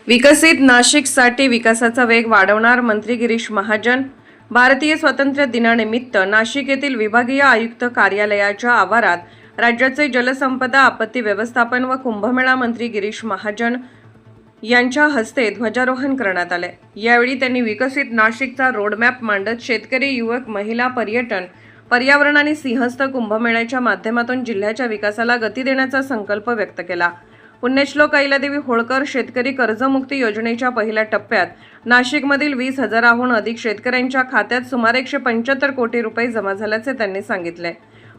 विकसित नाशिकसाठी विकासाचा वेग वाढवणार मंत्री गिरीश महाजन. भारतीय स्वातंत्र्य दिनानिमित्त नाशिक येथील विभागीय आयुक्त कार्यालयाच्या आवारात राज्याचे जलसंपदा, आपत्ती व्यवस्थापन व कुंभमेळा मंत्री गिरीश महाजन यांच्या हस्ते ध्वजारोहण करण्यात आले. यावेळी त्यांनी विकसित नाशिकचा रोडमॅप मांडत शेतकरी, युवक, महिला, पर्यटन, पर्यावरण आणि सिंहस्थ कुंभमेळ्याच्या माध्यमातून जिल्ह्याच्या विकासाला गती देण्याचा संकल्प व्यक्त केला. पुण्यश्लोक अहिल्यादेवी होळकर शेतकरी कर्जमुक्ती योजनेच्या पहिल्या टप्प्यात नाशिकमधील 20,000हून अधिक शेतकऱ्यांच्या खात्यात सुमारे 175 कोटी रुपये जमा झाल्याचे त्यांनी सांगितले.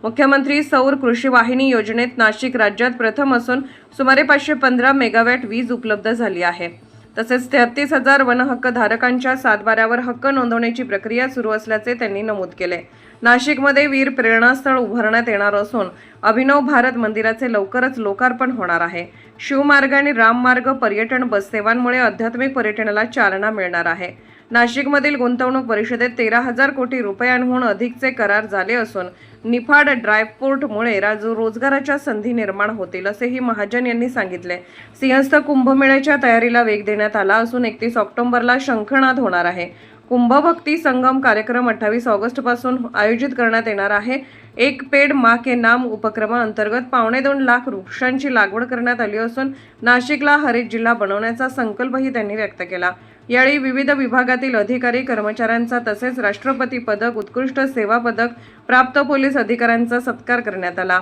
मुख्यमंत्री सौर कृषी वाहिनी योजनेत नाशिक राज्यात प्रथम असून सुमारे 515 मेगावॅट वीज उपलब्ध झाली आहे. तसेच 33,000 वनहक्क धारकांच्या सातबाऱ्यावर हक्क नोंदवण्याची प्रक्रिया सुरू असल्याचे त्यांनी नमूद केले. नाशिकमध्ये वीर प्रेरणास्थळ उभारण्यात येणार असून अभिनव भारत मंदिराचे लवकरच लोकार्पण होणार आहे. शिवमार्ग आणि राममार्ग पर्यटन बस सेवांमुळे आध्यात्मिक पर्यटनाला चालना मिळणार आहे. नाशिकमधील गुंतवणूक परिषदेत 13,000 कोटी रुपयांहून अधिकचे करार झाले असून निफाड ड्रायपोर्टमुळे रोजगाराच्या संधी निर्माण होतील, असेही महाजन यांनी सांगितले. सिंहस्थ कुंभमेळ्याच्या तयारीला वेग देण्यात आला असून 31 ऑक्टोबरला शंखनाद होणार आहे. कुंभभक्ती संगम कार्यक्रम 28 ऑगस्टपासून आयोजित करण्यात येणार आहे. एक पेड माँ के नाम उपक्रमाअंतर्गत 2.25 लाख वृक्षांची लागवड करण्यात आली असून नाशिकला हरित जिल्हा बनवण्याचा संकल्पही त्यांनी व्यक्त केला. यावेळी विविध विभागातील अधिकारी, कर्मचाऱ्यांचा तसेच राष्ट्रपती पदक, उत्कृष्ट सेवा पदक प्राप्त पोलीस अधिकाऱ्यांचा सत्कार करण्यात आला.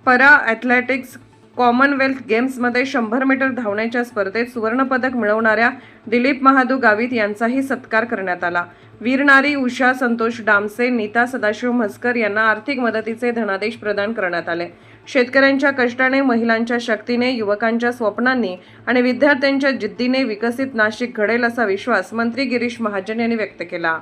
परा ॲथलेटिक्स कॉमनवेल्थ गेम्समध्ये 100 मीटर धावण्याच्या स्पर्धेत सुवर्णपदक मिळवणाऱ्या दिलीप महादू गावित यांचाही सत्कार करण्यात आला. वीरनारी उषा संतोष डामसे, नीता सदाशिव म्हसकर यांना आर्थिक मदतीचे धनादेश प्रदान करण्यात आले. शेतकऱ्यांच्या कष्टाने, महिलांच्या शक्तीने, युवकांच्या स्वप्नांनी आणि विद्यार्थ्यांच्या जिद्दीने विकसित नाशिक घडेल असा विश्वास मंत्री गिरीश महाजन यांनी व्यक्त केला.